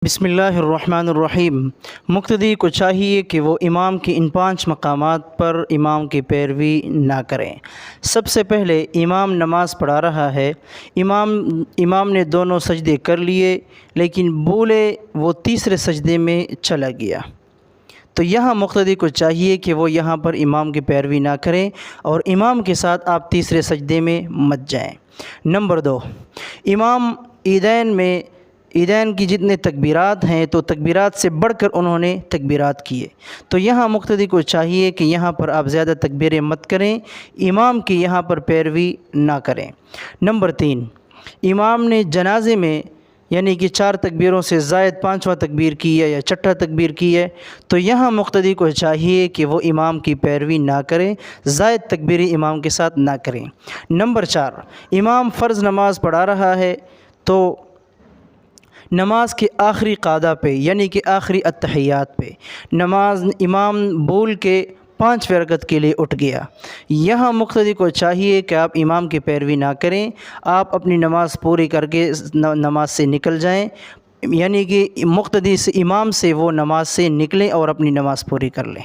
بسم اللہ الرحمن الرحیم۔ مقتدی کو چاہیے کہ وہ امام کی ان 5 مقامات پر امام کی پیروی نہ کریں۔ سب سے پہلے امام نماز پڑھا رہا ہے، امام نے دونوں سجدے کر لیے لیکن بھولے وہ تیسرے سجدے میں چلا گیا، تو یہاں مقتدی کو چاہیے کہ وہ یہاں پر امام کی پیروی نہ کریں اور امام کے ساتھ آپ تیسرے سجدے میں مت جائیں۔ نمبر 2، امام عیدین کی جتنے تکبیرات ہیں تو تکبیرات سے بڑھ کر انہوں نے تکبیرات کیے، تو یہاں مقتدی کو چاہیے کہ یہاں پر آپ زیادہ تکبیریں مت کریں، امام کی یہاں پر پیروی نہ کریں۔ نمبر 3، امام نے جنازے میں یعنی کہ 4 تکبیروں سے زائد 5واں تکبیر کی ہے یا 6واں تکبیر کی ہے، تو یہاں مقتدی کو چاہیے کہ وہ امام کی پیروی نہ کریں، زائد تکبیری امام کے ساتھ نہ کریں۔ نمبر 4، امام فرض نماز پڑھا رہا ہے تو نماز کے آخری قعدہ پہ یعنی کہ آخری اتحیات پہ امام بھول کے 5ویں رکعت کے لیے اٹھ گیا، یہاں مقتدی کو چاہیے کہ آپ امام کی پیروی نہ کریں، آپ اپنی نماز پوری کر کے نماز سے نکل جائیں، یعنی کہ مقتدی سے امام سے وہ نماز سے نکلیں اور اپنی نماز پوری کر لیں۔